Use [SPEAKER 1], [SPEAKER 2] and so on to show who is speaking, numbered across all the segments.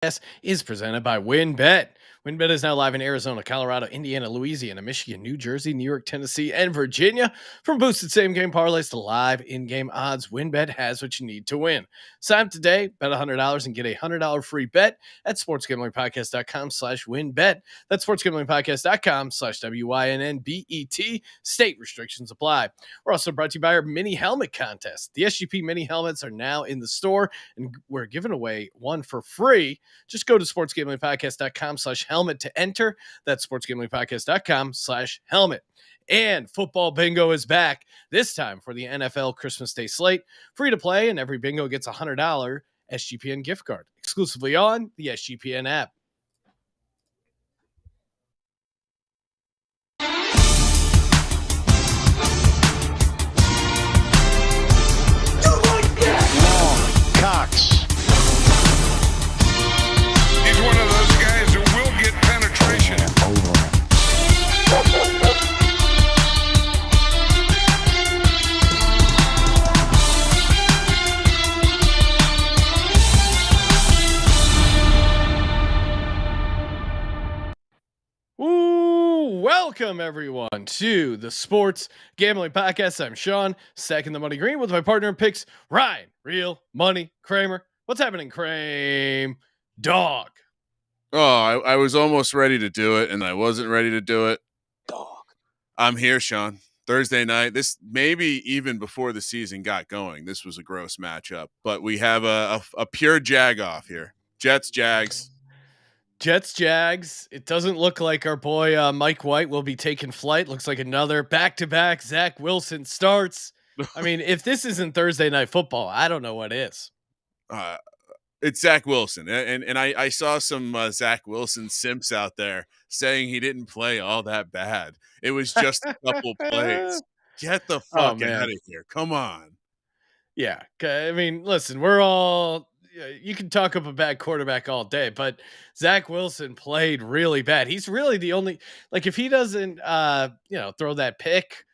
[SPEAKER 1] is presented by WynnBet. WynnBet is now live in Arizona, Colorado, Indiana, Louisiana, Michigan, New Jersey, New York, Tennessee, and Virginia. From boosted same-game parlays to live in-game odds, WynnBet has what you need to win. Sign up today, bet $100 and get a $100 free bet at sportsgamblingpodcast.com/WynnBet. That's sportsgamblingpodcast.com/WYNNBET. State restrictions apply. We're also brought to you by our mini helmet contest. The SGP mini helmets are now in the store, and we're giving away one for free. Just go to sportsgamblingpodcast.com/helmet to enter. That's sportsgamblingpodcast.com/helmet. And football bingo is back, this time for the NFL Christmas Day slate. Free to play, and every bingo gets a $100 SGPN gift card, exclusively on the SGPN app.
[SPEAKER 2] Cox.
[SPEAKER 3] He's one of those guys who will get penetration.
[SPEAKER 1] Welcome everyone to the Sports Gambling Podcast. I'm Sean, stacking the money green with my partner in picks, Ryan, Real Money Kramer. What's happening, Kramer? Dog.
[SPEAKER 4] Oh, I was almost ready to do it, and I wasn't ready to do it.
[SPEAKER 2] Dog.
[SPEAKER 4] I'm here, Sean. Thursday night. This maybe even before the season got going. This was a gross matchup, but we have a pure jag off here. Jets, Jags.
[SPEAKER 1] Jets, Jags. It doesn't look like our boy Mike White will be taking flight. Looks like another back-to-back Zach Wilson starts. I mean, if this isn't Thursday Night Football, I don't know what is.
[SPEAKER 4] It's Zach Wilson, and I saw some Zach Wilson simps out there saying he didn't play all that bad. It was just a couple plays. Get the fuck out of here! Come on.
[SPEAKER 1] Yeah, I mean, listen, we're all. You can talk up a bad quarterback all day, but Zach Wilson played really bad. He's really the only, like, if he doesn't, throw that pick,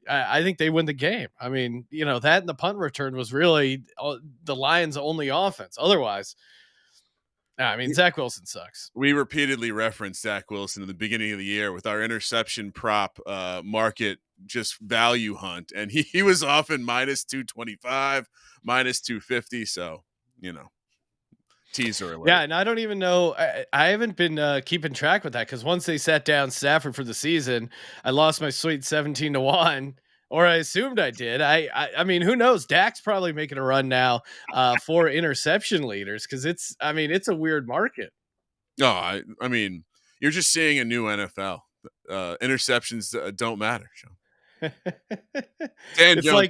[SPEAKER 1] I think they win the game. I mean, that and the punt return was really the Lions' only offense. Otherwise, I mean, Zach Wilson sucks.
[SPEAKER 4] We repeatedly referenced Zach Wilson in the beginning of the year with our interception prop market just value hunt, and he was often minus 225, minus 250. So, teaser alert.
[SPEAKER 1] Yeah, and I don't even know. I haven't been keeping track with that because once they sat down Stafford for the season, I lost my sweet 17-1, or I assumed I did. I mean, who knows? Dak's probably making a run now for interception leaders because it's a weird market.
[SPEAKER 4] No, I mean, you're just seeing a new NFL. Interceptions don't matter, Sean. Dan Jones,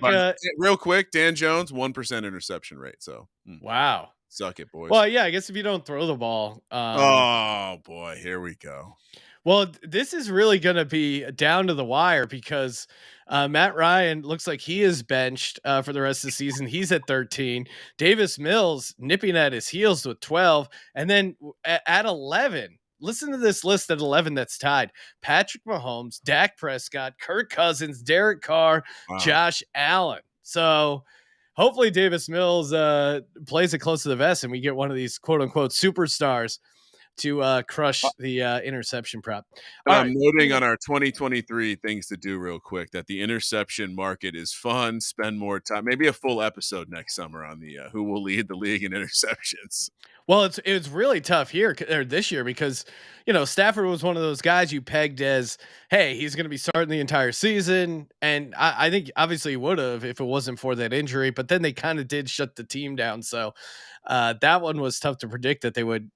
[SPEAKER 4] real quick, Dan Jones, 1% interception rate. So
[SPEAKER 1] wow,
[SPEAKER 4] suck it, boys.
[SPEAKER 1] Well, yeah, I guess if you don't throw the ball.
[SPEAKER 4] Oh boy, here we go.
[SPEAKER 1] Well, this is really going to be down to the wire because Matt Ryan looks like he is benched for the rest of the season. He's at 13. Davis Mills nipping at his heels with 12, and then at 11. Listen to this list at 11 that's tied. Patrick Mahomes, Dak Prescott, Kirk Cousins, Derek Carr, Josh Allen. So hopefully Davis Mills plays it close to the vest and we get one of these quote-unquote superstars to crush the interception prop.
[SPEAKER 4] I'm noting on our 2023 things to do real quick that the interception market is fun. Spend more time. Maybe a full episode next summer on the who will lead the league in interceptions.
[SPEAKER 1] Well, it's really tough this year because, Stafford was one of those guys you pegged as, hey, he's going to be starting the entire season. And I think obviously he would have if it wasn't for that injury, but then they kind of did shut the team down. So that one was tough to predict that they would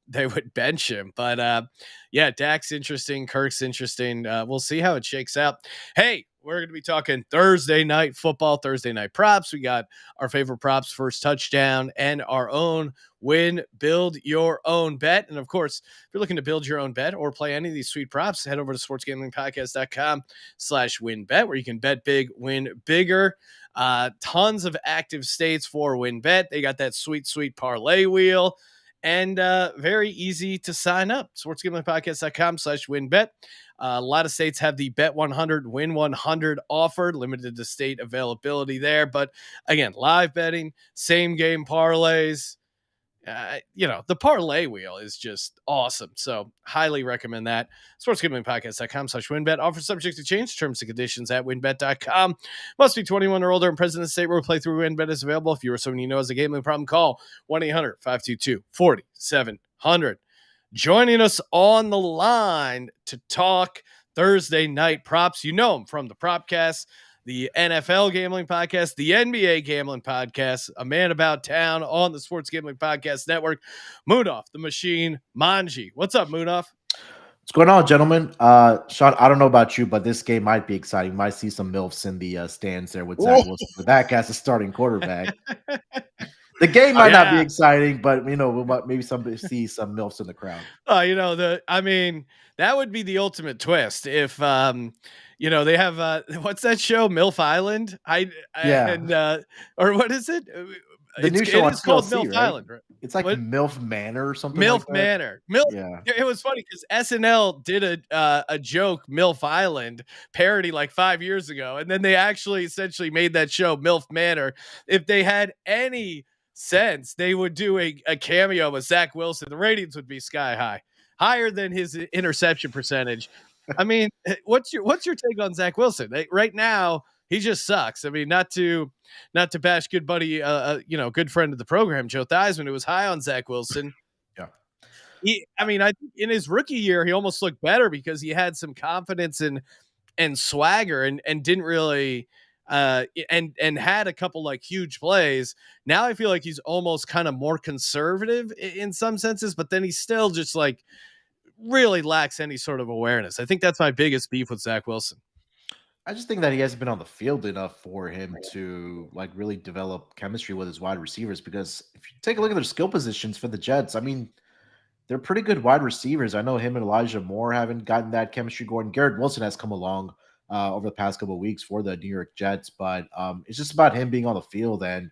[SPEAKER 1] bench him. But yeah, Dak's interesting. Kirk's interesting. We'll see how it shakes out. Hey, we're going to be talking Thursday night football, Thursday night props. We got our favorite props, first touchdown, and our own Wynn Build Your Own Bet. And of course, if you're looking to build your own bet or play any of these sweet props, head over to sportsgamblingpodcast.com/WynnBet, where you can bet big, win bigger. Tons of active states for WynnBet. They got that sweet parlay wheel. And very easy to sign up. sportsgamblingpodcast.com/WynnBet. A lot of states have the Bet 100, Win 100 offered, limited to state availability there. But again, live betting, same game parlays. the parlay wheel is just awesome. So highly recommend that. sportsgamblingpodcast.com/WynnBet. Offer subject to change. Terms and conditions at WynnBet.com. Must be 21 or older and present in the state where play through WynnBet is available. If you or someone you know has a gambling problem, call 1-800-522-4700. Joining us on the line to talk Thursday night props. You know him from the Propcast, the NFL Gambling Podcast, the NBA Gambling Podcast, a man about town on the Sports Gambling Podcast Network, Munaf, the Machine Manji. What's up, Munaf?
[SPEAKER 5] What's going on, gentlemen? Sean, I don't know about you, but this game might be exciting. You might see some MILFs in the stands there with Zach Wilson for that as a starting quarterback. The game might not be exciting, but we might maybe somebody see some MILFs in the crowd.
[SPEAKER 1] That would be the ultimate twist if they have what's that show, MILF Island? Or what is it?
[SPEAKER 5] The new show
[SPEAKER 1] is called MILF
[SPEAKER 5] right?
[SPEAKER 1] Island, right?
[SPEAKER 5] It's like MILF Manor or something.
[SPEAKER 1] MILF
[SPEAKER 5] like that.
[SPEAKER 1] Manor. Yeah. It was funny because SNL did a joke, MILF Island parody like 5 years ago, and then they actually essentially made that show MILF Manor. If they had any sense, they would do a cameo with Zach Wilson. The ratings would be sky high, higher than his interception percentage. I mean, what's your take on Zach Wilson right now? He just sucks. I mean, not to bash good buddy, good friend of the program, Joe Theismann, who was high on Zach Wilson.
[SPEAKER 5] Yeah.
[SPEAKER 1] I think in his rookie year, he almost looked better because he had some confidence and swagger and didn't really and had a couple like huge plays. Now I feel like he's almost kind of more conservative in some senses, but then he's still just like really lacks any sort of awareness. I think that's my biggest beef with Zach Wilson.
[SPEAKER 5] I just think that he hasn't been on the field enough for him to like really develop chemistry with his wide receivers, because if you take a look at their skill positions for the Jets, I mean, they're pretty good wide receivers. I know him and Elijah Moore haven't gotten that chemistry going. Garrett Wilson has come along over the past couple of weeks for the New York Jets, but it's just about him being on the field. And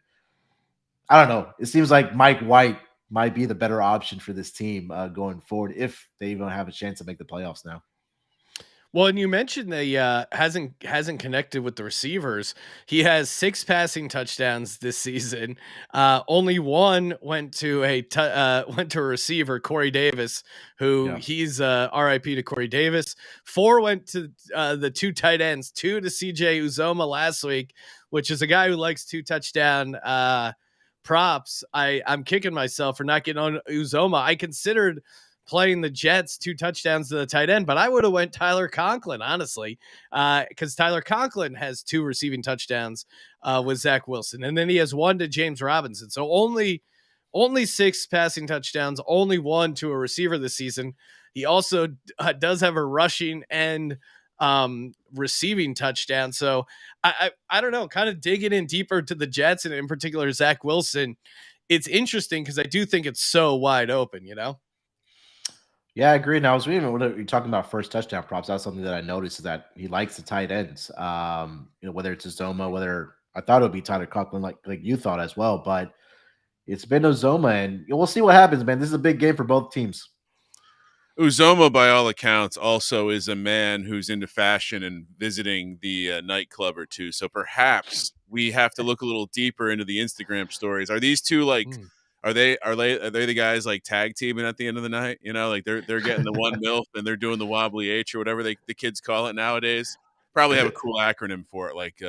[SPEAKER 5] I don't know. It seems like Mike White might be the better option for this team going forward if they even have a chance to make the playoffs now.
[SPEAKER 1] Well, and you mentioned that he hasn't connected with the receivers. He has 6 passing touchdowns this season. Only one went to a receiver, Corey Davis, who he's RIP to Corey Davis. 4 went to the 2 tight ends, 2 to CJ Uzomah last week, which is a guy who likes 2 touchdown props. I'm kicking myself for not getting on Uzomah. I considered playing the Jets 2 touchdowns to the tight end, but I would have went Tyler Conklin, honestly, because Tyler Conklin has 2 receiving touchdowns with Zach Wilson, and then he has 1 to James Robinson. So only 6 passing touchdowns, only 1 to a receiver this season. He also does have a rushing and receiving touchdown. So I don't know, kind of digging in deeper to the Jets and in particular Zach Wilson. It's interesting because I do think it's so wide open,
[SPEAKER 5] Yeah, I agree. Now, I was reading when you're talking about first touchdown props. That's something that I noticed, is that he likes the tight ends. Whether it's Uzomah, whether I thought it would be Tyler Conklin, like you thought as well, but it's been Uzomah, and we'll see what happens, man. This is a big game for both teams.
[SPEAKER 4] Uzomah, by all accounts, also is a man who's into fashion and visiting the nightclub or two. So perhaps we have to look a little deeper into the Instagram stories. Are these two like? Are they the guys like tag teaming at the end of the night? Like they're getting the one MILF and they're doing the wobbly H or whatever the kids call it nowadays. Probably have a cool acronym for it, like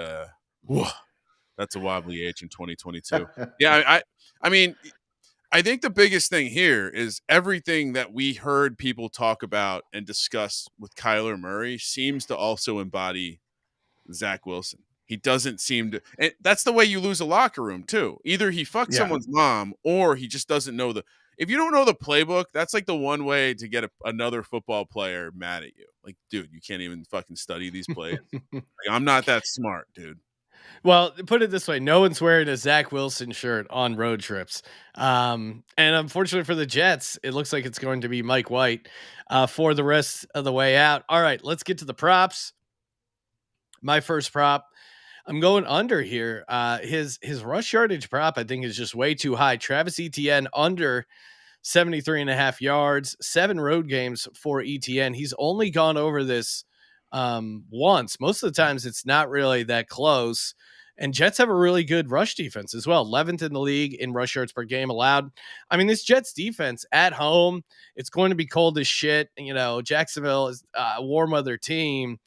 [SPEAKER 4] that's a wobbly H in 2022. Yeah, I mean, I think the biggest thing here is everything that we heard people talk about and discuss with Kyler Murray seems to also embody Zach Wilson. He doesn't seem to, and that's the way you lose a locker room too. Either he fucks someone's mom, or he just doesn't know if you don't know the playbook, that's like the one way to get another football player mad at you. Like, dude, you can't even fucking study these plays. Like, I'm not that smart, dude.
[SPEAKER 1] Well, put it this way, no one's wearing a Zach Wilson shirt on road trips. And unfortunately for the Jets, it looks like it's going to be Mike White for the rest of the way out. All right, let's get to the props. My first prop, I'm going under here. His rush yardage prop, I think, is just way too high. Travis Etienne under 73.5 yards, 7 road games for Etienne. He's only gone over this once. Most of the times it's not really that close. And Jets have a really good rush defense as well. 11th in the league in rush yards per game allowed. I mean, this Jets defense at home, it's going to be cold as shit. Jacksonville is a warm weather team.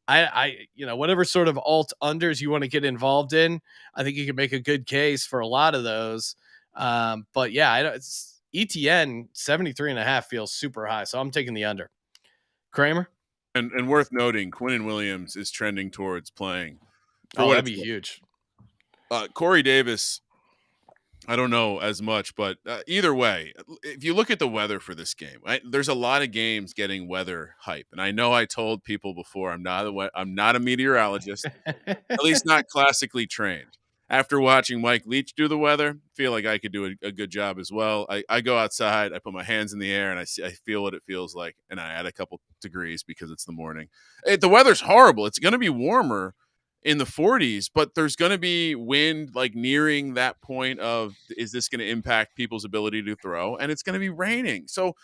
[SPEAKER 1] Whatever sort of alt unders you want to get involved in, I think you can make a good case for a lot of those. But yeah, it's Etienne 73.5 feels super high. So I'm taking the under. Kramer?
[SPEAKER 4] And worth noting, Quinnen Williams is trending towards playing.
[SPEAKER 1] That'd be huge.
[SPEAKER 4] Corey Davis, I don't know as much, but either way, if you look at the weather for this game, there's a lot of games getting weather hype. And I know I told people before I'm not a meteorologist, at least not classically trained. After watching Mike Leach do the weather, feel like I could do a good job as well. I go outside, I put my hands in the air, and I feel what it feels like, and I add a couple degrees because it's the morning. The weather's horrible. It's going to be warmer in the 40s, but there's going to be wind like nearing that point of, is this going to impact people's ability to throw? And it's going to be raining. So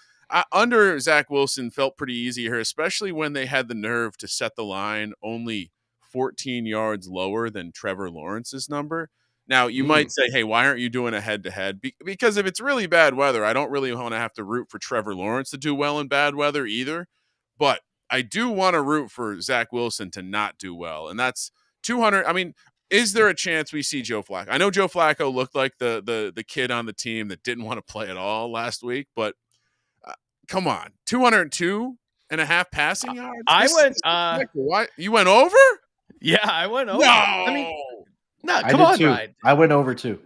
[SPEAKER 4] under Zach Wilson felt pretty easy here, especially when they had the nerve to set the line only 14 yards lower than Trevor Lawrence's number. Now you might say, hey, why aren't you doing a head-to-head? Because if it's really bad weather, I don't really want to have to root for Trevor Lawrence to do well in bad weather either. But I do want to root for Zach Wilson to not do well. And that's 200. I mean, is there a chance we see Joe Flacco? I know Joe Flacco looked like the kid on the team that didn't want to play at all last week, but come on, 202.5 passing yards. What? You went over?
[SPEAKER 1] Yeah, I went over.
[SPEAKER 4] No,
[SPEAKER 1] I mean, no, come on, Ryan.
[SPEAKER 5] I went over too.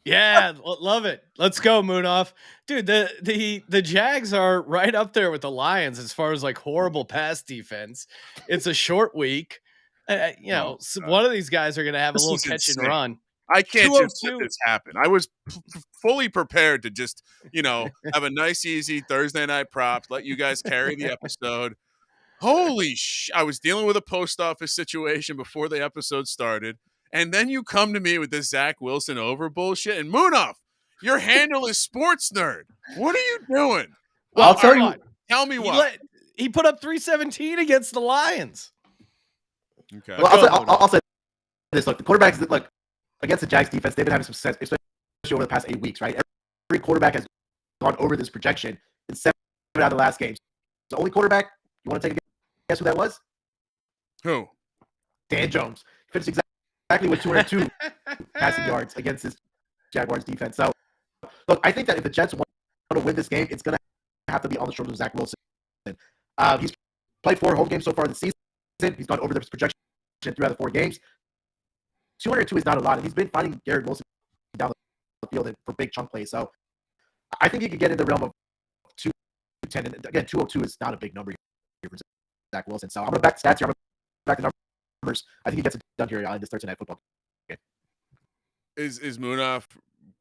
[SPEAKER 1] Yeah, love it. Let's go, Munaf. Dude, the Jags are right up there with the Lions as far as like horrible pass defense. It's a short week. One of these guys are going to have a little catch and run.
[SPEAKER 4] I can't just let this happen. I was fully prepared to just, have a nice, easy Thursday night prop, let you guys carry the episode. Holy I was dealing with a post office situation before the episode started. And then you come to me with this Zach Wilson over bullshit. And Munaf, your handle is Sports Nerd. What are you doing?
[SPEAKER 5] Well, I'll tell you.
[SPEAKER 4] Tell me what.
[SPEAKER 1] He put up 317 against the Lions.
[SPEAKER 4] Okay.
[SPEAKER 5] Well, I'll say this. Look, the quarterbacks against the Jags defense, they've been having some success, especially over the past 8 weeks, right? Every quarterback has gone over this projection in 7 out of the last games. The only quarterback, you want to take a guess who that was?
[SPEAKER 4] Who?
[SPEAKER 5] Dan Jones. He finished exactly with 202 passing yards against this Jaguars defense. So, look, I think that if the Jets want to win this game, it's going to have to be on the shoulders of Zach Wilson. He's played 4 home games so far this season. He's gone over this projection 3 out of 4 games. 202 is not a lot. He's been finding Garrett Wilson down the field for big chunk plays. So I think he could get in the realm of 210. And again, 202 is not a big number here for Zach Wilson. So I'm going to back stats here. I'm going to back the numbers. I think he gets it done here in this Thursday night football game.
[SPEAKER 4] Is Munaf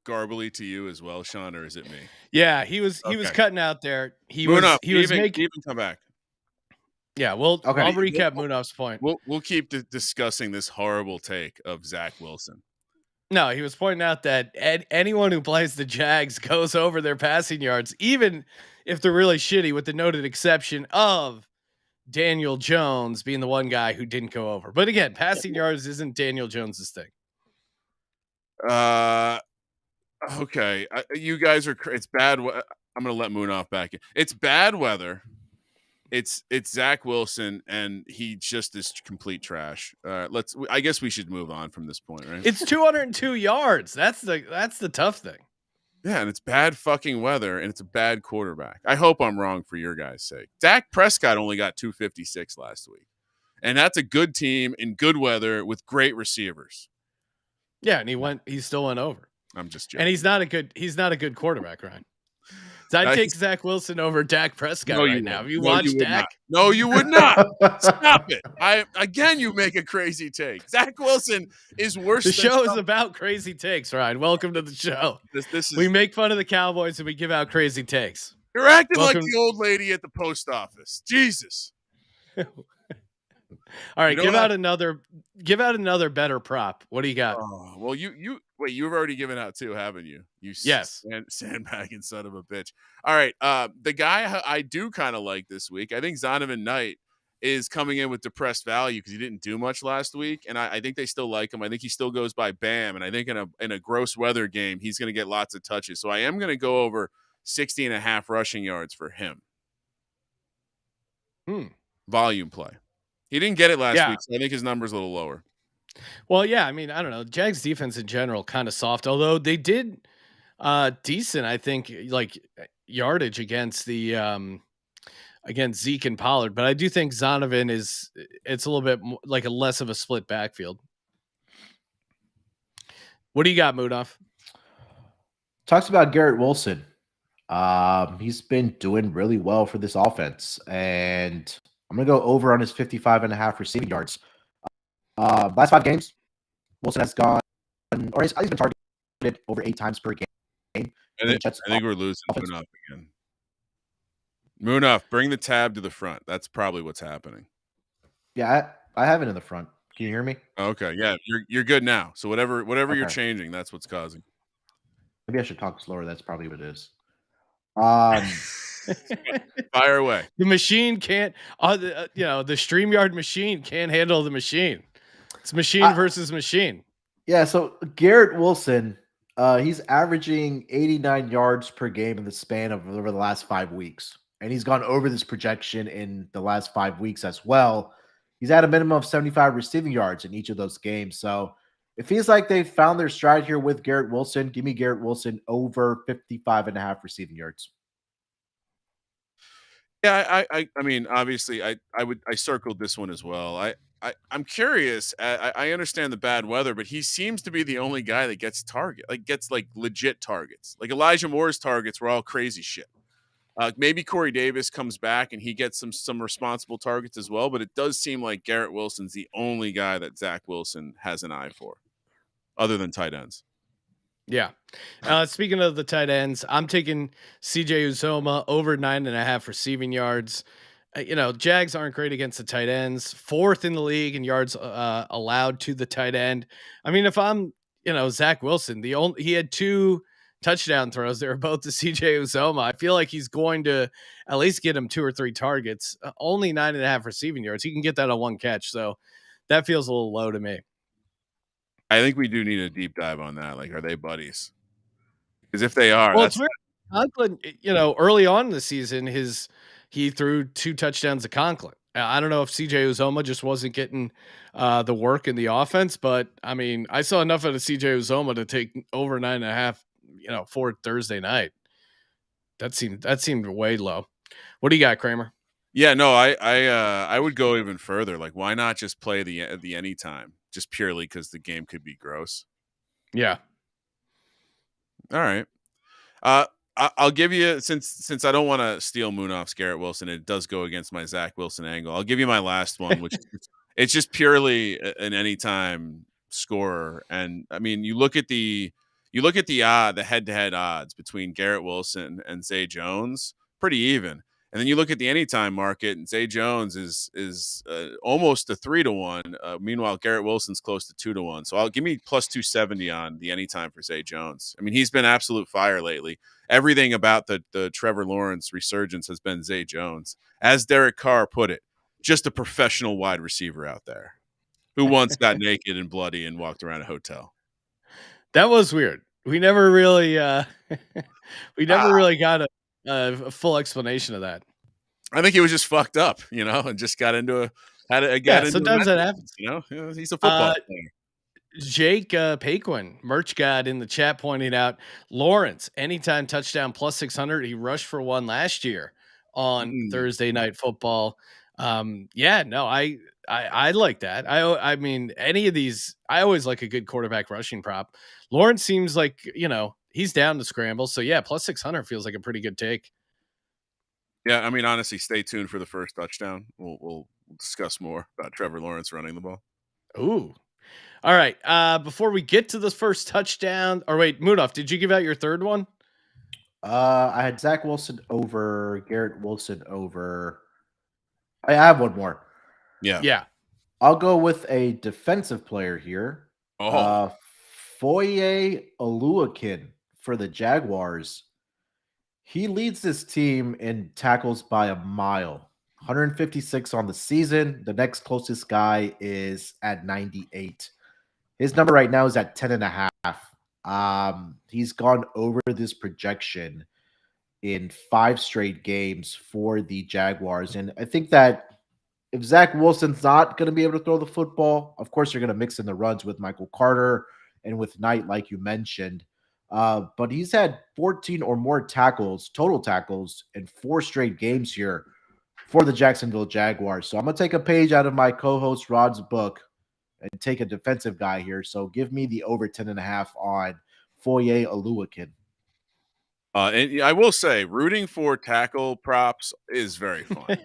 [SPEAKER 4] garbly to you as well, Sean, or is it me?
[SPEAKER 1] Yeah, he was cutting out there.
[SPEAKER 4] Munaf,
[SPEAKER 1] he was
[SPEAKER 4] even come back.
[SPEAKER 1] Yeah, I'll recap Munaf's point.
[SPEAKER 4] We'll keep discussing this horrible take of Zach Wilson.
[SPEAKER 1] No, he was pointing out that anyone who plays the Jags goes over their passing yards, even if they're really shitty, with the noted exception of Daniel Jones being the one guy who didn't go over. But again, passing yards isn't Daniel Jones's thing.
[SPEAKER 4] Okay. You guys are it's bad. I'm going to let Munaf back in. It's bad weather. It's Zach Wilson, and he just is complete trash. I guess we should move on from this point, right?
[SPEAKER 1] It's 202 yards. That's the tough thing.
[SPEAKER 4] Yeah, and it's bad fucking weather, and it's a bad quarterback. I hope I'm wrong for your guys' sake. Dak Prescott only got 256 last week, and that's a good team in good weather with great receivers.
[SPEAKER 1] Yeah, and he still went over.
[SPEAKER 4] I'm just joking.
[SPEAKER 1] And he's not a good quarterback, Ryan. So I'd take Zach Wilson over Dak Prescott now. Have you watched Dak?
[SPEAKER 4] No, you would not. Stop it. Again, you make a crazy take. Zach Wilson is worse.
[SPEAKER 1] The show is about crazy takes, Ryan. Welcome to the show. We make fun of the Cowboys and we give out crazy takes.
[SPEAKER 4] You're acting like the old lady at the post office. Jesus.
[SPEAKER 1] All right, give out another better prop. What do you got?
[SPEAKER 4] Oh, well, you've already given out 2, haven't you?
[SPEAKER 1] Yes.
[SPEAKER 4] Sandbagging son of a bitch. All right, the guy I do kind of like this week, I think Zonovan Knight is coming in with depressed value because he didn't do much last week, and I think they still like him. I think he still goes by Bam, and I think in a gross weather game he's going to get lots of touches. So I am going to go over 60.5 rushing yards for him. Volume play. He didn't get it last week, so I think his number's a little lower.
[SPEAKER 1] Well, yeah, I mean, I don't know. Jags defense in general kind of soft, although they did decent, I think, like yardage against the against Zeke and Pollard, but I do think Zonovan it's a little bit more, like a less of a split backfield. What do you got, Munaf?
[SPEAKER 5] Talks about Garrett Wilson. He's been doing really well for this offense, and I'm gonna go over on his 55.5 receiving yards. Last 5 games, Wilson has gone, or he's been targeted over 8 times per game.
[SPEAKER 4] I think we're losing Munaf again. Munaf, bring the tab to the front. That's probably what's happening.
[SPEAKER 5] Yeah, I have it in the front. Can you hear me?
[SPEAKER 4] Okay, yeah, you're good now. So whatever okay. You're changing, that's what's causing.
[SPEAKER 5] Maybe I should talk slower. That's probably what it is.
[SPEAKER 4] Fire away.
[SPEAKER 1] The machine can't. The StreamYard machine can't handle the machine. It's machine versus machine.
[SPEAKER 5] Yeah. So Garrett Wilson, he's averaging 89 yards per game in the span of over the last 5 weeks, and he's gone over this projection in the last 5 weeks as well. He's had a minimum of 75 receiving yards in each of those games. So it feels like they've found their stride here with Garrett Wilson. Give me Garrett Wilson over 55.5 receiving yards.
[SPEAKER 4] Yeah, I mean, obviously, I circled this one as well. I'm curious. I understand the bad weather, but he seems to be the only guy that gets legit targets. Like Elijah Moore's targets were all crazy shit. Maybe Corey Davis comes back and he gets some responsible targets as well, but it does seem like Garrett Wilson's the only guy that Zach Wilson has an eye for, other than tight ends.
[SPEAKER 1] Yeah. Speaking of the tight ends, I'm taking CJ Uzomah over 9.5 receiving yards. Jags aren't great against the tight ends, 4th in the league in yards allowed to the tight end. I mean, if I'm, Zach Wilson, he had 2 touchdown throws. They were both to CJ Uzomah. I feel like he's going to at least get him 2 or 3 targets, only 9.5 receiving yards. He can get that on 1 catch. So that feels a little low to me.
[SPEAKER 4] I think we do need a deep dive on that. Like, are they buddies? Because if they are,
[SPEAKER 1] well, it's weird. Conklin, early on in the season, he threw 2 touchdowns to Conklin. I don't know if CJ Uzomah just wasn't getting the work in the offense, but I mean, I saw enough out of CJ Uzomah to take over 9.5. For Thursday night. That seemed way low. What do you got, Kramer?
[SPEAKER 4] Yeah, no, I would go even further. Like, why not just play the anytime, just purely because the game could be gross?
[SPEAKER 1] Yeah.
[SPEAKER 4] All right. I'll give you, since I don't want to steal Munaf's Garrett Wilson, it does go against my Zach Wilson angle. I'll give you my last one, which it's just purely an anytime scorer. And I mean, you look at the head-to-head odds between Garrett Wilson and Zay Jones, pretty even. And then you look at the anytime market, and Zay Jones is almost a 3-to-1. Meanwhile, Garrett Wilson's close to 2-to-1. So I'll give me plus 270 on the anytime for Zay Jones. I mean, he's been absolute fire lately. Everything about the Trevor Lawrence resurgence has been Zay Jones. As Derek Carr put it, just a professional wide receiver out there who once got naked and bloody and walked around a hotel.
[SPEAKER 1] That was weird. We never really got a full explanation of that.
[SPEAKER 4] I think he was just fucked up, and just got into
[SPEAKER 1] sometimes that happens.
[SPEAKER 4] He's a football player.
[SPEAKER 1] Jake Paquin, merch god in the chat, pointing out Lawrence anytime touchdown plus 600. He rushed for 1 last year on Thursday Night Football. I like that. I mean, any of these, I always like a good quarterback rushing prop. Lawrence seems like, he's down to scramble. So yeah, plus 600 feels like a pretty good take.
[SPEAKER 4] Yeah. I mean, honestly, stay tuned for the first touchdown. We'll discuss more about Trevor Lawrence running the ball.
[SPEAKER 1] Ooh. All right. Before we get to the first touchdown, or wait, Munaf, did you give out your third one?
[SPEAKER 5] I had Zach Wilson over, Garrett Wilson over. I have one more.
[SPEAKER 1] Yeah.
[SPEAKER 5] I'll go with a defensive player here. Oluokun for the Jaguars. He leads this team in tackles by a mile. 156 on the season. The next closest guy is at 98. His number right now is at 10.5. He's gone over this projection in 5 straight games for the Jaguars. And I think that if Zach Wilson's not going to be able to throw the football, of course, you're going to mix in the runs with Michael Carter and with Knight, like you mentioned. But he's had 14 or more tackles, total tackles, in 4 straight games here for the Jacksonville Jaguars. So I'm going to take a page out of my co-host Rod's book and take a defensive guy here. So give me the over 10.5 on Foyesade Oluokun.
[SPEAKER 4] And I will say, rooting for tackle props is very fun.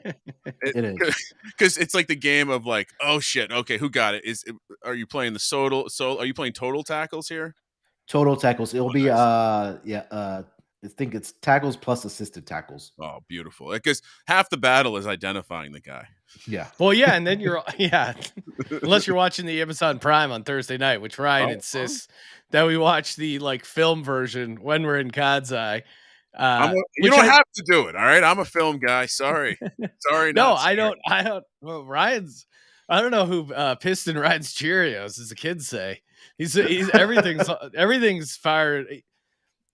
[SPEAKER 5] It is.
[SPEAKER 4] Because it's like the game of like, oh shit, okay, who got it? Are you playing the are you playing total tackles here?
[SPEAKER 5] Total tackles. It'll be
[SPEAKER 4] nice.
[SPEAKER 5] I think it's tackles plus assisted tackles.
[SPEAKER 4] Oh, beautiful. Because half the battle is identifying the guy.
[SPEAKER 5] Yeah.
[SPEAKER 1] Well, yeah, and then unless you're watching the Amazon Prime on Thursday night, which Ryan insists that we watch the like film version when we're in God's Eye.
[SPEAKER 4] You don't have to do it, all right? I'm a film guy. Sorry.
[SPEAKER 1] No, I don't. Well, I don't know who pissed in Ryan's Cheerios, as the kids say. He's everything's fired.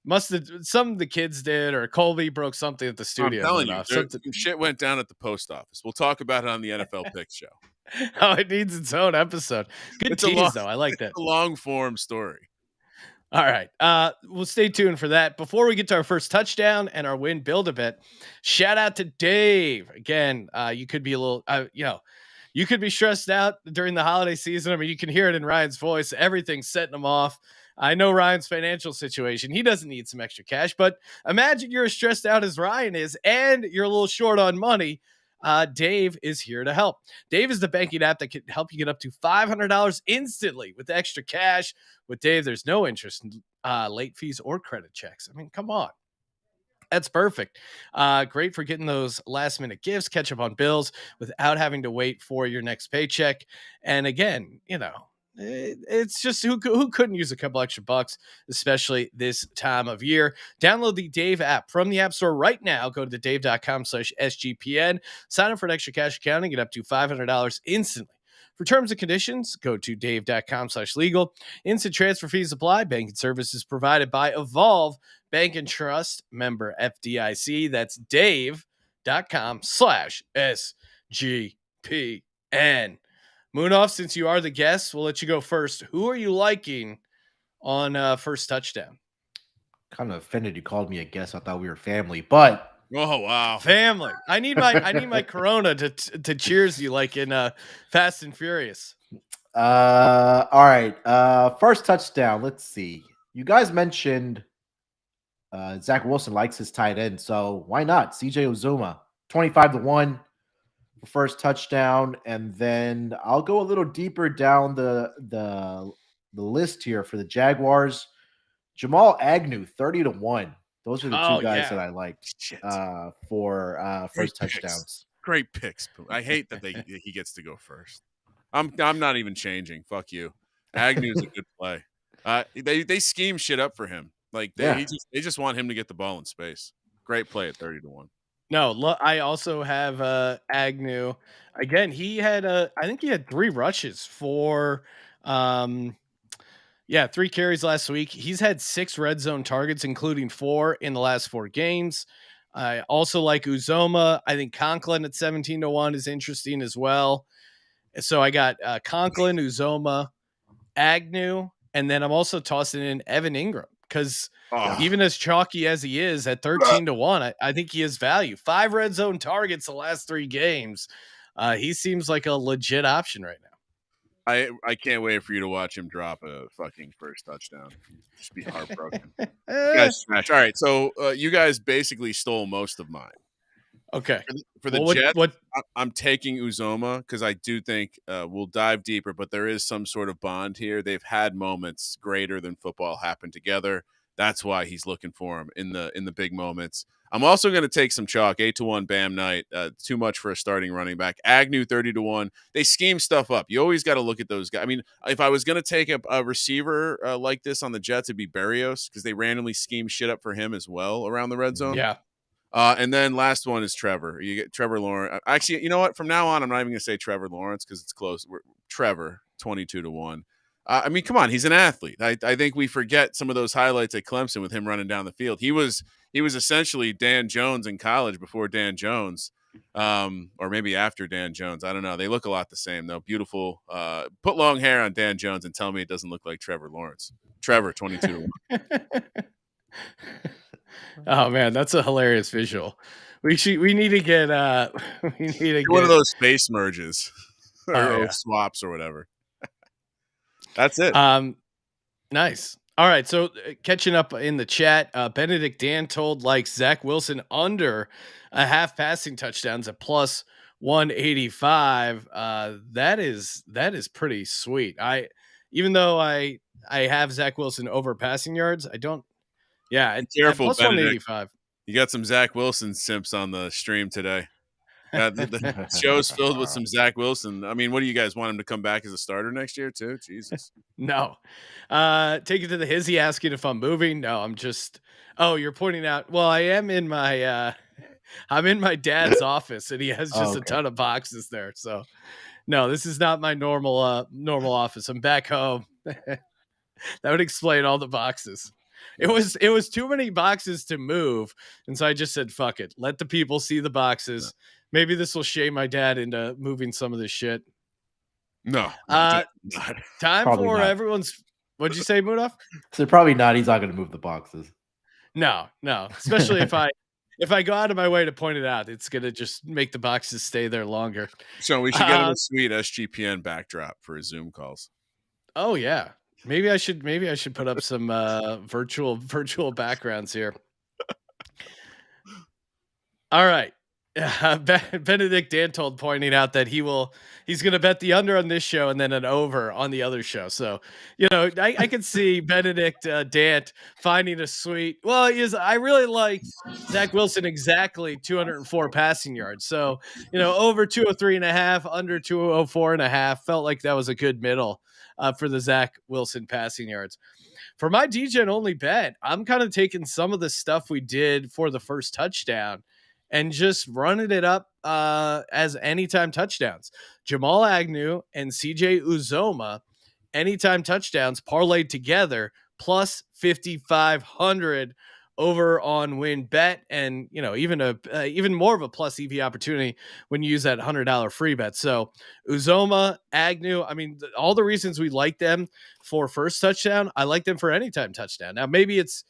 [SPEAKER 1] Must have some of the kids did, or Colby broke something at the studio.
[SPEAKER 4] I'm telling you, some shit went down at the post office. We'll talk about it on the NFL Picks show.
[SPEAKER 1] Oh, it needs its own episode. Good tease, though. I like that.
[SPEAKER 4] It's a long form story.
[SPEAKER 1] All right. We'll stay tuned for that. Before we get to our first touchdown and our win Build-A-Bet, shout out to Dave. Again, you could be a little, you could be stressed out during the holiday season. I mean, you can hear it in Ryan's voice. Everything's setting him off. I know Ryan's financial situation. He doesn't need some extra cash, but imagine you're as stressed out as Ryan is and you're a little short on money. Dave is here to help. Dave is the banking app that can help you get up to $500 instantly with extra cash. With Dave, there's no interest in late fees or credit checks. I mean, come on. That's perfect. Great for getting those last minute gifts, catch up on bills without having to wait for your next paycheck. And again, it's just who couldn't use a couple extra bucks, especially this time of year. Download the Dave app from the App Store right now. Go to the dave.com/SGPN. Sign up for an extra cash account and get up to $500 instantly. For terms and conditions, go to dave.com/legal. Instant transfer fees apply. Banking services provided by Evolve Bank and Trust, member FDIC. That's dave.com/SGPN. Munaf, since you are the guest, we'll let you go first. Who are you liking on first touchdown?
[SPEAKER 5] Kind of offended you called me a guest. I thought we were family, but
[SPEAKER 4] oh wow,
[SPEAKER 1] family. I need my Corona to cheers you like in Fast and Furious.
[SPEAKER 5] All right. First touchdown. Let's see. You guys mentioned Zach Wilson likes his tight end, so why not? CJ Uzomah, 25-1. First touchdown, and then I'll go a little deeper down the list here for the Jaguars. Jamal Agnew, 30-1. Those are the two guys that I liked for first touchdowns.
[SPEAKER 4] Great picks. I hate that he gets to go first. I'm not even changing. Fuck you. Agnew's a good play. They scheme shit up for him. Like they just want him to get the ball in space. Great play at 30-1.
[SPEAKER 1] No, I also have Agnew. Again, I think he had 3 rushes for 3 carries last week. He's had 6 red zone targets, including 4 in the last 4 games. I also like Uzomah. I think Conklin at 17-1 is interesting as well. So I got Conklin, Uzomah, Agnew, and then I'm also tossing in Evan Ingram because even as chalky as he is at 13-1, I think he has value. 5 red zone targets the last 3 games. He seems like a legit option right now.
[SPEAKER 4] I can't wait for you to watch him drop a fucking first touchdown. Just be heartbroken. Smash. All right, so you guys basically stole most of mine.
[SPEAKER 1] Okay.
[SPEAKER 4] For the Jets, I'm taking Uzomah because I do think we'll dive deeper, but there is some sort of bond here. They've had moments greater than football happen together. That's why he's looking for him in the big moments. I'm also going to take some chalk, 8-1 Bam Knight. Too much for a starting running back. Agnew 30-1. They scheme stuff up. You always got to look at those guys. I mean, if I was going to take a receiver like this on the Jets, it'd be Berrios because they randomly scheme shit up for him as well around the red zone.
[SPEAKER 1] Yeah.
[SPEAKER 4] And then last one is Trevor. You get Trevor Lawrence. Actually, you know what? From now on, I'm not even going to say Trevor Lawrence because it's close. Trevor, 22-1. I mean, come on, he's an athlete. I think we forget some of those highlights at Clemson with him running down the field. He was essentially Dan Jones in college before Dan Jones, or maybe after Dan Jones. I don't know. They look a lot the same though. Beautiful. Put long hair on Dan Jones and tell me it doesn't look like Trevor Lawrence. Trevor, 22-1.
[SPEAKER 1] Oh man, that's a hilarious visual. We need to get
[SPEAKER 4] One of those face merges or
[SPEAKER 1] yeah.
[SPEAKER 4] swaps or whatever. That's it.
[SPEAKER 1] Nice. All right, so catching up in the chat, Benedict Dan told likes Zach Wilson under a half passing touchdowns at plus 185. That is pretty sweet. Even though I have Zach Wilson over passing yards, I don't. Yeah, at
[SPEAKER 4] Careful,
[SPEAKER 1] plus
[SPEAKER 4] Benedict.
[SPEAKER 1] 185.
[SPEAKER 4] You got some Zach Wilson simps on the stream today. The show's filled with some Zach Wilson. I mean, what do you guys want him to come back as a starter next year too? Jesus.
[SPEAKER 1] No. Take it to the hizzy asking if I'm moving. No, I'm just you're pointing out. Well, I am in my I'm in my dad's office and he has just a ton of boxes there. So no, this is not my normal office. I'm back home. That would explain all the boxes. It was too many boxes to move. And so I just said, fuck it. Let the people see the boxes. Maybe this will shame my dad into moving some of this shit.
[SPEAKER 4] No.
[SPEAKER 1] Time
[SPEAKER 5] Probably
[SPEAKER 1] for
[SPEAKER 5] not.
[SPEAKER 1] everyone's. What'd you say, Munaf?
[SPEAKER 5] So probably not. He's not going to move the boxes.
[SPEAKER 1] No. Especially if I go out of my way to point it out, it's gonna just make the boxes stay there longer.
[SPEAKER 4] So we should get him a sweet SGPN backdrop for his Zoom calls.
[SPEAKER 1] Oh yeah. Maybe I should put up some virtual backgrounds here. All right. Benedict Dantold pointing out that he's going to bet the under on this show and then an over on the other show. So, I can see Benedict Dant finding a sweet. Well, I really like Zach Wilson exactly 204 passing yards. So, over 203.5, under 204.5 felt like that was a good middle for the Zach Wilson passing yards. For my DGen only bet, I'm kind of taking some of the stuff we did for the first touchdown and just running it up as anytime touchdowns. Jamal Agnew and CJ Uzomah, anytime touchdowns parlayed together, plus 5,500 over on WynnBet, and even more of a plus EV opportunity when you use that $100 free bet. So Uzomah, Agnew, I mean, all the reasons we like them for first touchdown, I like them for anytime touchdown. Now maybe it's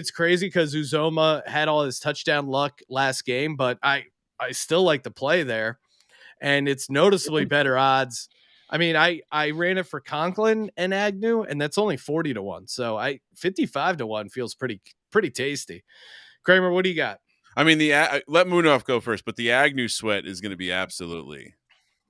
[SPEAKER 1] crazy because Uzomah had all his touchdown luck last game, but I still like the play there, and it's noticeably better odds. I mean, I ran it for Conklin and Agnew, and that's only 40-1. So 55-1 feels pretty tasty. Kramer, what do you got?
[SPEAKER 4] I mean, let Munaf go first, but the Agnew sweat is going to be absolutely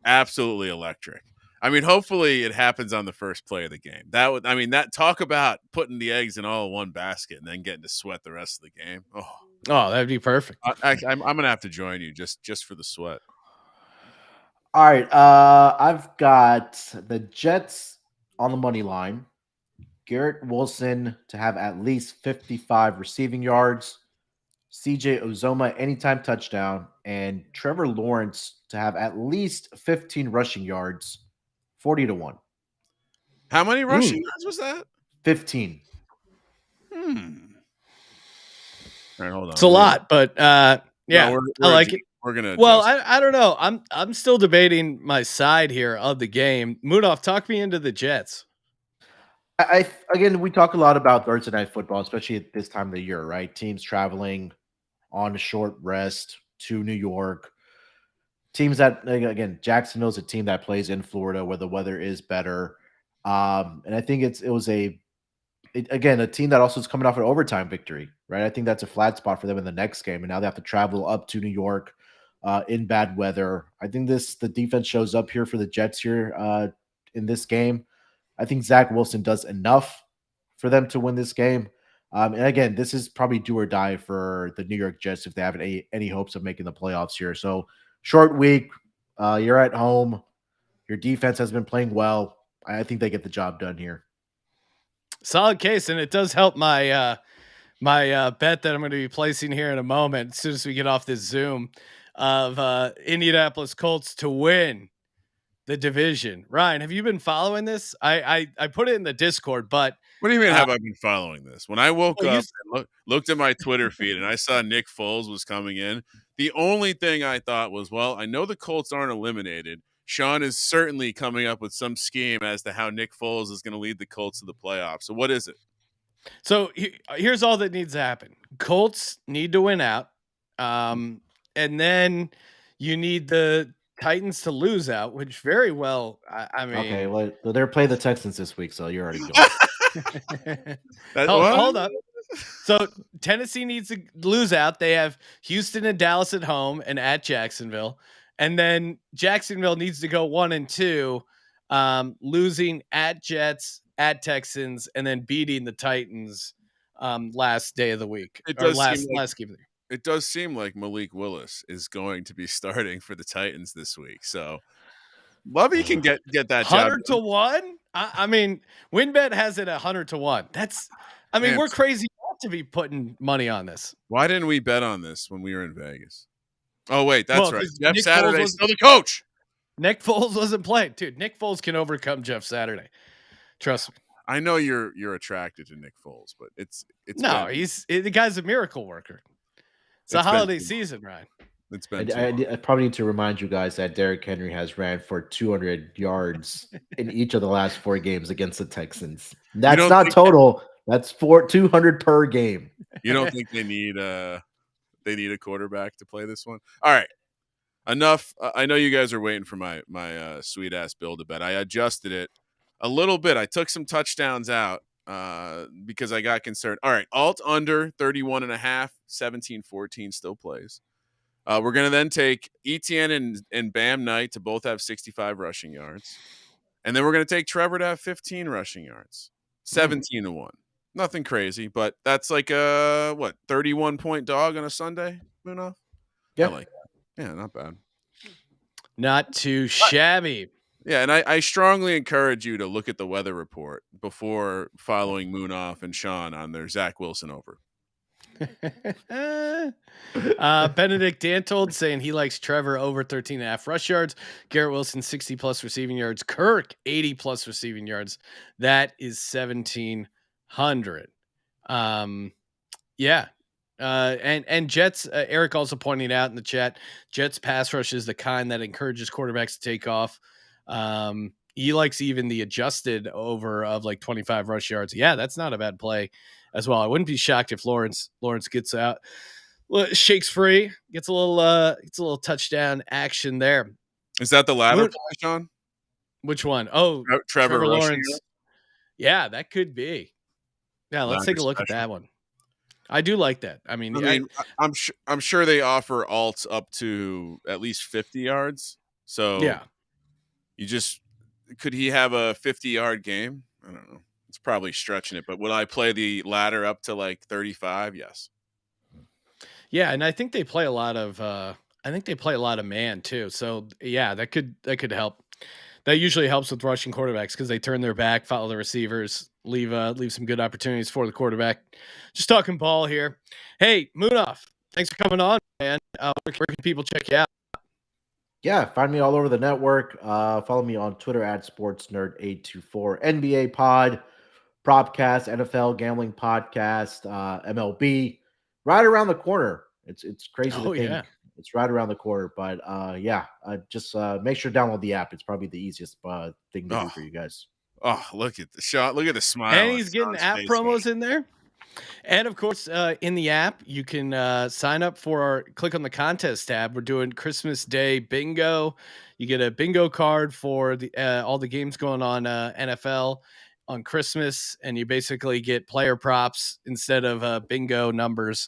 [SPEAKER 4] electric. I mean, hopefully it happens on the first play of the game. That talk about putting the eggs in all one basket and then getting to sweat the rest of the game. Oh,
[SPEAKER 1] that'd be perfect.
[SPEAKER 4] I'm going to have to join you just for the sweat.
[SPEAKER 5] All right. I've got the Jets on the money line. Garrett Wilson to have at least 55 receiving yards. CJ Uzomah anytime touchdown. And Trevor Lawrence to have at least 15 rushing yards. 40-1.
[SPEAKER 4] How many rushing yards was that?
[SPEAKER 5] 15.
[SPEAKER 4] All right, hold on.
[SPEAKER 1] It's a lot, but yeah,
[SPEAKER 4] no,
[SPEAKER 1] I like it.
[SPEAKER 4] We're gonna.
[SPEAKER 1] Well, I don't know. I'm still debating my side here of the game. Munaf, talk me into the Jets.
[SPEAKER 5] Again, we talk a lot about Thursday night football, especially at this time of the year, right? Teams traveling on a short rest to New York. Teams that, again, Jacksonville's a team that plays in Florida where the weather is better. And I think it was a team that also is coming off an overtime victory, right? I think that's a flat spot for them in the next game. And now they have to travel up to New York in bad weather. I think the defense shows up here for the Jets here in this game. I think Zach Wilson does enough for them to win this game. And again, this is probably do or die for the New York Jets if they have any hopes of making the playoffs here. So short week, you're at home. Your defense has been playing well. I think they get the job done here.
[SPEAKER 1] Solid case, and it does help my My bet that I'm going to be placing here in a moment, as soon as we get off this Zoom, of Indianapolis Colts to win the division. Ryan, have you been following this? I put it in the Discord, but
[SPEAKER 4] What do you mean, have I been following this? When I woke
[SPEAKER 1] well,
[SPEAKER 4] up and looked at my Twitter feed and I saw Nick Foles was coming in, the only thing I thought was, well, I know the Colts aren't eliminated. Sean is certainly coming up with some scheme as to how Nick Foles is going to lead the Colts to the playoffs. So what is it?
[SPEAKER 1] So here's all that needs to happen. Colts need to win out. And then you need the Titans to lose out, which very well, I mean.
[SPEAKER 5] Okay, well, they're playing the Texans this week, so you're already going.
[SPEAKER 1] Hold up. So Tennessee needs to lose out. They have Houston and Dallas at home and at Jacksonville. And then Jacksonville needs to go 1-2, losing at Jets, at Texans, and then beating the Titans last day of the week.
[SPEAKER 4] It
[SPEAKER 1] or
[SPEAKER 4] does
[SPEAKER 1] last
[SPEAKER 4] seem like,
[SPEAKER 1] last game of the year.
[SPEAKER 4] it does seem like Malik Willis is going to be starting for the Titans this week. So Lovey can get that job
[SPEAKER 1] 100-1. I mean, WynnBet has it 100-1. That's, I mean, we're crazy not to be putting money on this.
[SPEAKER 4] Why didn't we bet on this when we were in Vegas? Oh wait, that's right. Jeff
[SPEAKER 1] Nick
[SPEAKER 4] Saturday's still the coach.
[SPEAKER 1] Nick Foles wasn't playing, dude. Nick Foles can overcome Jeff Saturday. Trust me.
[SPEAKER 4] I know you're attracted to Nick Foles, but it's
[SPEAKER 1] no, the guy's a miracle worker. It's a holiday season, Ryan.
[SPEAKER 4] It's been.
[SPEAKER 5] I probably need to remind you guys that Derrick Henry has ran for 200 yards in each of the last 4 games against the Texans. That's not total. That's 200 per game.
[SPEAKER 4] You don't think they need a quarterback to play this one? All right, enough. I know you guys are waiting for my sweet ass build a bet. I adjusted it a little bit. I took some touchdowns out because I got concerned. All right, alt under 31.5, 17-14 still plays. We're going to then take Etienne and Bam Knight to both have 65 rushing yards. And then we're going to take Trevor to have 15 rushing yards. 17-1. Nothing crazy, but that's like a 31-point dog on a Sunday, Munaf?
[SPEAKER 5] Yeah.
[SPEAKER 4] I like that. Yeah, not bad.
[SPEAKER 1] Not too shabby.
[SPEAKER 4] Yeah, and I strongly encourage you to look at the weather report before following Munaf and Sean on their Zach Wilson over.
[SPEAKER 1] Benedict Dantold saying he likes Trevor over 13.5 rush yards. Garrett Wilson 60+ receiving yards. Kirk 80+ receiving yards. That is 1,700. Yeah. And Jets, Eric also pointing out in the chat, Jets pass rush is the kind that encourages quarterbacks to take off. He likes even the adjusted over of like 25 rush yards. Yeah, that's not a bad play as well. I wouldn't be shocked if Lawrence gets out, shakes free, gets a little touchdown action there.
[SPEAKER 4] Is that the latter play, Sean?
[SPEAKER 1] Which one? Oh, Trevor Lawrence. Yeah, that could be. Yeah, let's take a look at that one. I do like that. I mean,
[SPEAKER 4] I'm sure they offer alts up to at least 50 yards. So
[SPEAKER 1] yeah,
[SPEAKER 4] could he have a 50-yard game? I don't know. It's probably stretching it, but would I play the ladder up to like 35? Yes.
[SPEAKER 1] Yeah, and I think they play a lot of man too. So yeah, that could help. That usually helps with rushing quarterbacks because they turn their back, follow the receivers, leave some good opportunities for the quarterback. Just talking ball here. Hey, Munaf, thanks for coming on, man. Where can people check you out?
[SPEAKER 5] Yeah, find me all over the network. Follow me on Twitter at SportsNerd824, NBA Pod, Propcast, NFL Gambling Podcast, MLB. Right around the corner. It's crazy to think. Yeah. It's right around the corner, but just make sure to download the app. It's probably the easiest thing to do for you guys.
[SPEAKER 4] Oh, look at the shot! Look at the smile.
[SPEAKER 1] And he's getting app promos in there. And of course, in the app, you can sign up click on the contest tab. We're doing Christmas Day bingo. You get a bingo card for all the games going on NFL on Christmas, and you basically get player props instead of bingo numbers.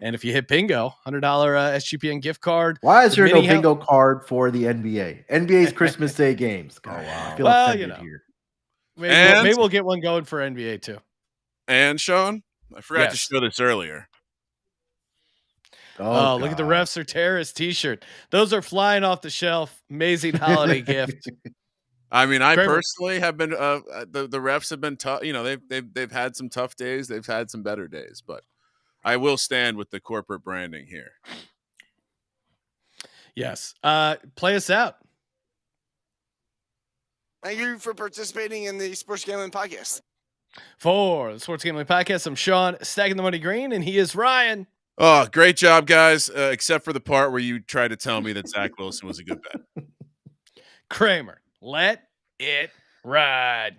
[SPEAKER 1] And if you hit bingo, $100 SGPN gift card.
[SPEAKER 5] Why is there no bingo card for the NBA? NBA's Christmas Day games.
[SPEAKER 1] Oh, wow. I feel offended here. Maybe we'll get one going for NBA too.
[SPEAKER 4] And Sean, I forgot to show this earlier.
[SPEAKER 1] Oh, look at the Refs Are Terrorists t-shirt. Those are flying off the shelf. Amazing holiday gift.
[SPEAKER 4] I mean, I personally have been the refs have been tough. You know, they've had some tough days. They've had some better days, but I will stand with the corporate branding here.
[SPEAKER 1] Yes. Play us out.
[SPEAKER 6] Thank you for participating in the Sports Gambling Podcast.
[SPEAKER 1] For the Sports Gambling Podcast, I'm Sean, stacking the money green, and he is Ryan.
[SPEAKER 4] Oh, great job, guys. Except for the part where you tried to tell me that Zach Wilson was a good bet.
[SPEAKER 1] Kramer, let it ride.